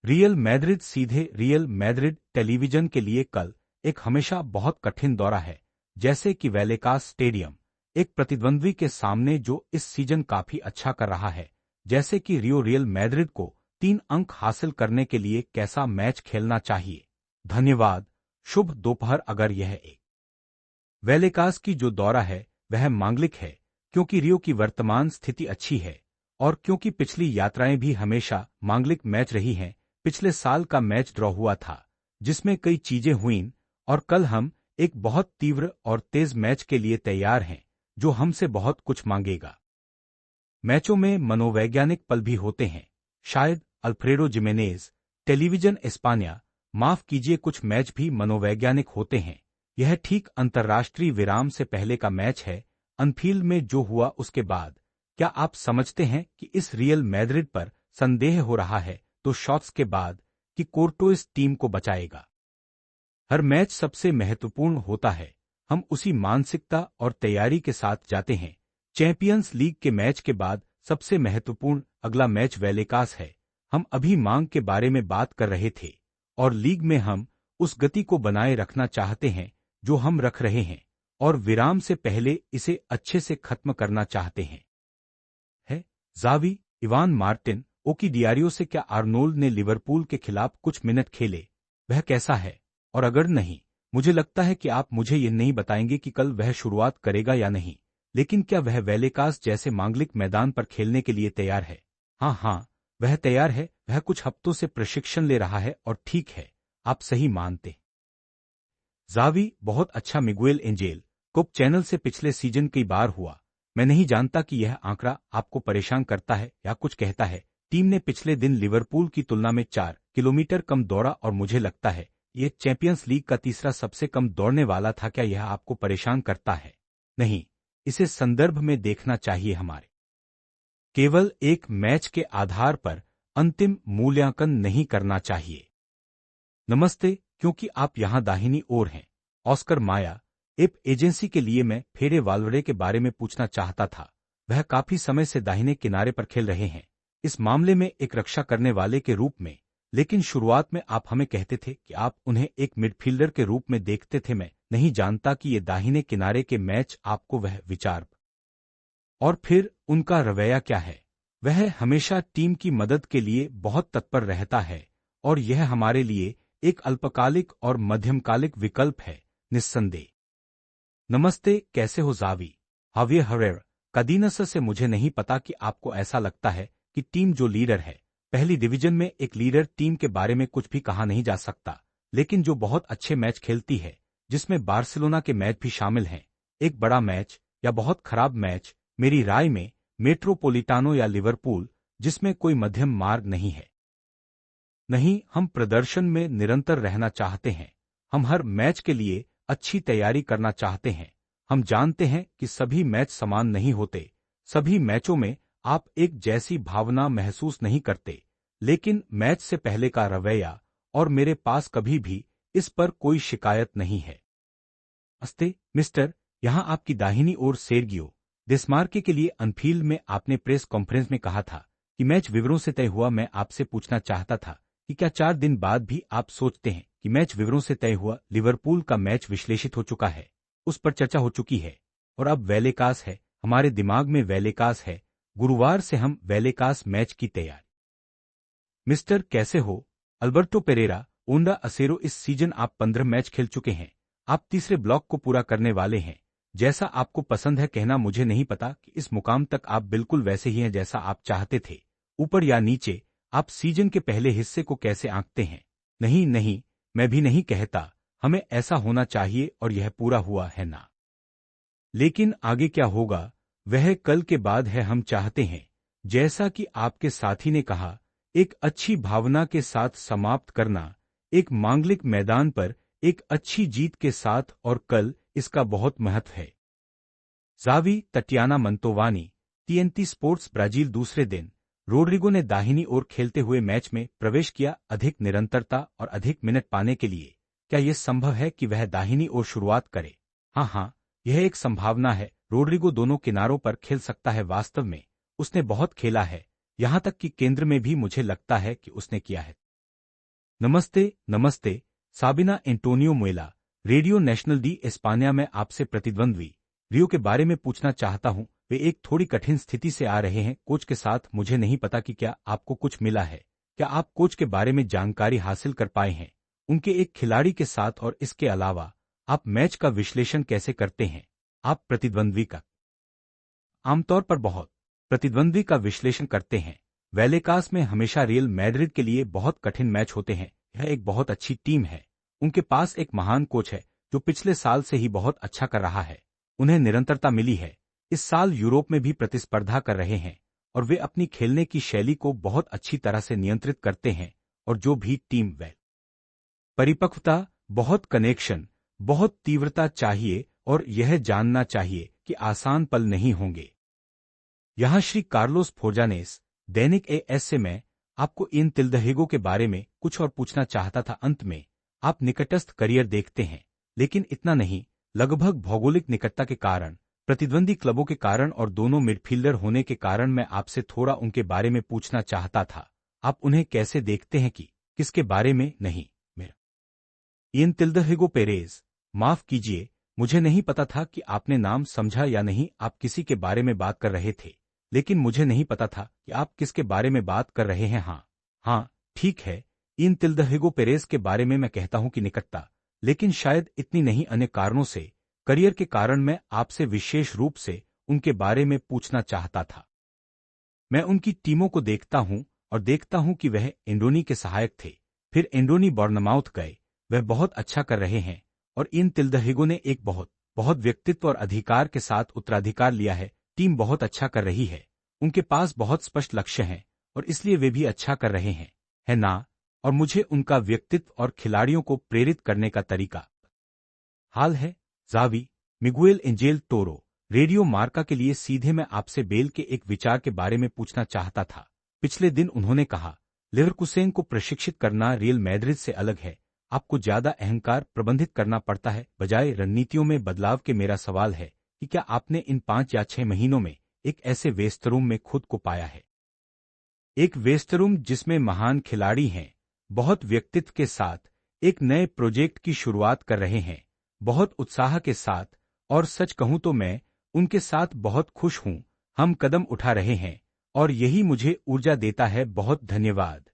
Real Madrid सीधे real Madrid television के लिए कल एक हमेशा बहुत कठिन दौरा है, जैसे कि वैलेकास स्टेडियम, एक प्रतिद्वंद्वी के सामने जो इस सीजन काफी अच्छा कर रहा है, जैसे कि रियो रियल मैड्रिड को 3 अंक हासिल करने के लिए कैसा मैच खेलना चाहिए। धन्यवाद। शुभ दोपहर। अगर यह एक वैलेकास की जो दौरा है वह मांगलिक है, क्योंकि रियो की वर्तमान स्थिति अच्छी है और क्योंकि पिछली यात्राएं भी हमेशा मांगलिक मैच रही हैं। पिछले साल का मैच ड्रॉ हुआ था, जिसमें कई चीजें हुईं, और कल हम एक बहुत तीव्र और तेज मैच के लिए तैयार हैं, जो हमसे बहुत कुछ मांगेगा। मैचों में मनोवैज्ञानिक पल भी होते हैं, शायद अल्फ्रेडो जिमेनेज, टेलीविजन एस्पानिया। माफ कीजिए, कुछ मैच भी मनोवैज्ञानिक होते हैं। यह ठीक अंतर्राष्ट्रीय विराम से पहले का मैच है, अनफील्ड में जो हुआ उसके बाद। क्या आप समझते हैं कि इस रियल मैड्रिड पर संदेह हो रहा है तो शॉट्स के बाद कि कोर्टो इस टीम को बचाएगा? हर मैच सबसे महत्वपूर्ण होता है। हम उसी मानसिकता और तैयारी के साथ जाते हैं। चैंपियंस लीग के मैच के बाद सबसे महत्वपूर्ण अगला मैच वैलेकास है। हम अभी मांग के बारे में बात कर रहे थे, और लीग में हम उस गति को बनाए रखना चाहते हैं जो हम रख रहे हैं, और विराम से पहले इसे अच्छे से खत्म करना चाहते हैं। ज़ावी, इवान मार्टिन, ओकी डियारियो से क्या आर्नोल्ड ने लिवरपूल के खिलाफ कुछ मिनट खेले? वह कैसा है? और अगर नहीं, मुझे लगता है कि आप मुझे यह नहीं बताएंगे कि कल वह शुरुआत करेगा या नहीं, लेकिन क्या वह वैलेकास जैसे मांगलिक मैदान पर खेलने के लिए तैयार है? हाँ, वह तैयार है। वह कुछ हफ्तों से प्रशिक्षण ले रहा है और ठीक है, आप सही मानते। ज़ावी, बहुत अच्छा। मिगुएल एंजेल, कोप चैनल से पिछले सीजन कई बार हुआ। मैं नहीं जानता कि यह आंकड़ा आपको परेशान करता है या कुछ कहता है। टीम ने पिछले दिन लिवरपूल की तुलना में 4 किलोमीटर कम दौड़ा और मुझे लगता है यह चैंपियंस लीग का तीसरा सबसे कम दौड़ने वाला था। क्या यह आपको परेशान करता है? नहीं, इसे संदर्भ में देखना चाहिए। हमारे केवल एक मैच के आधार पर अंतिम मूल्यांकन नहीं करना चाहिए। नमस्ते, क्योंकि आप यहां दाहिनी ओर हैं। ऑस्कर माया, एप एजेंसी के लिए मैं फेरे वाल्वरे के बारे में पूछना चाहता था। वह काफी समय से दाहिने किनारे पर खेल रहे हैं, इस मामले में एक रक्षा करने वाले के रूप में, लेकिन शुरुआत में आप हमें कहते थे कि आप उन्हें एक मिडफील्डर के रूप में देखते थे। मैं नहीं जानता कि ये दाहिने किनारे के मैच आपको वह विचार और फिर उनका रवैया क्या है। वह हमेशा टीम की मदद के लिए बहुत तत्पर रहता है, और यह हमारे लिए एक अल्पकालिक और मध्यमकालिक विकल्प है, निस्संदेह। नमस्ते, कैसे हो ज़ावी? हावियर हरेर, कदीनस से मुझे नहीं पता कि आपको ऐसा लगता है कि टीम जो लीडर है, पहली डिवीजन में एक लीडर टीम के बारे में कुछ भी कहा नहीं जा सकता, लेकिन जो बहुत अच्छे मैच खेलती है, जिसमें बार्सिलोना के मैच भी शामिल हैं, एक बड़ा मैच या बहुत खराब मैच, मेरी राय में मेट्रोपोलिटानो या लिवरपूल, जिसमें कोई मध्यम मार्ग नहीं है। नहीं, हम प्रदर्शन में निरंतर रहना चाहते हैं। हम हर मैच के लिए अच्छी तैयारी करना चाहते हैं। हम जानते हैं कि सभी मैच समान नहीं होते, सभी मैचों में आप एक जैसी भावना महसूस नहीं करते, लेकिन मैच से पहले का रवैया, और मेरे पास कभी भी इस पर कोई शिकायत नहीं है। नमस्ते मिस्टर, यहाँ आपकी दाहिनी ओर सेर्गियो डेस्मार्के के लिए अनफील्ड में आपने प्रेस कॉन्फ्रेंस में कहा था कि मैच विवरों से तय हुआ। मैं आपसे पूछना चाहता था कि क्या 4 दिन बाद भी आप सोचते हैं कि मैच विवरों से तय हुआ? लिवरपूल का मैच विश्लेषित हो चुका है, उस पर चर्चा हो चुकी है, और अब वैलेकास है। हमारे दिमाग में वैलेकास है। गुरुवार से हम वैलेकास मैच की तैयारी। मिस्टर, कैसे हो? अल्बर्टो पेरेरा, ओंडा असेरो, इस सीजन आप 15 मैच खेल चुके हैं। आप तीसरे ब्लॉक को पूरा करने वाले हैं। जैसा आपको पसंद है कहना, मुझे नहीं पता कि इस मुकाम तक आप बिल्कुल वैसे ही हैं जैसा आप चाहते थे, ऊपर या नीचे। आप सीजन के पहले हिस्से को कैसे आंकते हैं? नहीं, मैं भी नहीं कहता। हमें ऐसा होना चाहिए और यह पूरा हुआ है ना। लेकिन आगे क्या होगा वह कल के बाद है। हम चाहते हैं, जैसा कि आपके साथी ने कहा, एक अच्छी भावना के साथ समाप्त करना, एक मांगलिक मैदान पर एक अच्छी जीत के साथ, और कल इसका बहुत महत्व है। Xavi, Tatiana Mantovani, TNT sports Brazil. दूसरे दिन रोड्रिगो ने दाहिनी ओर खेलते हुए मैच में प्रवेश किया, अधिक निरंतरता और अधिक मिनट पाने के लिए। क्या यह संभव है कि वह दाहिनी ओर शुरुआत करे? हाँ, यह एक संभावना है। रोड्रिगो दोनों किनारों पर खेल सकता है। वास्तव में उसने बहुत खेला है, यहां तक कि केंद्र में भी मुझे लगता है कि उसने किया है। नमस्ते, नमस्ते, Sabina Antonio मुएला, radio national D एस्पानिया में आपसे प्रतिद्वंद्वी रियो के बारे में पूछना चाहता हूं। वे एक थोड़ी कठिन स्थिति से आ रहे हैं कोच के साथ। मुझे नहीं पता कि क्या आपको कुछ मिला है। क्या आप कोच के बारे में जानकारी हासिल कर पाए हैं उनके एक खिलाड़ी के साथ, और इसके अलावा आप मैच का विश्लेषण कैसे करते हैं? आप प्रतिद्वंद्वी का आमतौर पर बहुत प्रतिद्वंद्वी का विश्लेषण करते हैं। वैलेकास में हमेशा रियल मैड्रिड के लिए बहुत कठिन मैच होते हैं। यह एक बहुत अच्छी टीम है। उनके पास एक महान कोच है जो पिछले साल से ही बहुत अच्छा कर रहा है। उन्हें निरंतरता मिली है। इस साल यूरोप में भी प्रतिस्पर्धा कर रहे हैं और वे अपनी खेलने की शैली को बहुत अच्छी तरह से नियंत्रित करते हैं। और जो भी टीम वे परिपक्वता, बहुत कनेक्शन, बहुत तीव्रता चाहिए और यह जानना चाहिए कि आसान पल नहीं होंगे। यहाँ श्री कार्लोस फोर्जानेस, दैनिक एएस से मैं आपको इन तिल्दहेगो के बारे में कुछ और पूछना चाहता था। अंत में आप निकटस्थ करियर देखते हैं, लेकिन इतना नहीं। लगभग भौगोलिक निकटता के कारण, प्रतिद्वंदी क्लबों के कारण और दोनों मिडफील्डर होने के कारण मैं आपसे थोड़ा उनके बारे में पूछना चाहता था। आप उन्हें कैसे देखते हैं कि किसके बारे में नहीं? मेरा इन तिल्दहेगो पेरेज, माफ कीजिए, मुझे नहीं पता था कि आपने नाम समझा या नहीं। आप किसी के बारे में बात कर रहे थे, लेकिन मुझे नहीं पता था कि आप किसके बारे में बात कर रहे हैं। हाँ, ठीक है। इन तिल्दहेगो पेरेज के बारे में मैं कहता हूं कि निकटता, लेकिन शायद इतनी नहीं। अन्य कारणों से, करियर के कारण मैं आपसे विशेष रूप से उनके बारे में पूछना चाहता था। मैं उनकी टीमों को देखता हूं और देखता हूं कि वह एंडोनी के सहायक थे, फिर एंडोनी बॉर्नमाउथ गए। वह बहुत अच्छा कर रहे हैं और इन तिल्दहेगो ने एक बहुत बहुत व्यक्तित्व और अधिकार के साथ उत्तराधिकार लिया है। टीम बहुत अच्छा कर रही है। उनके पास बहुत स्पष्ट लक्ष्य हैं और इसलिए वे भी अच्छा कर रहे हैं, है ना? और मुझे उनका व्यक्तित्व और खिलाड़ियों को प्रेरित करने का तरीका हाल है। Xavi, Miguel Angel Toro, radio Marca के लिए सीधे मैं आपसे बेल के एक विचार के बारे में पूछना चाहता था। पिछले दिन उन्होंने कहा, लेवरकुसेन को प्रशिक्षित करना रियल मैड्रिड से अलग है। आपको ज्यादा अहंकार प्रबंधित करना पड़ता है बजाय रणनीतियों में बदलाव के। मेरा सवाल है कि क्या आपने इन 5 या 6 महीनों में एक ऐसे वेस्टरूम में खुद को पाया है? एक वेस्टरूम जिसमें महान खिलाड़ी हैं, बहुत व्यक्तित्व के साथ एक नए प्रोजेक्ट की शुरुआत कर रहे हैं, बहुत उत्साह के साथ। और सच कहूं तो मैं उनके साथ बहुत खुश हूं। हम कदम उठा रहे हैं और यही मुझे ऊर्जा देता है। बहुत धन्यवाद।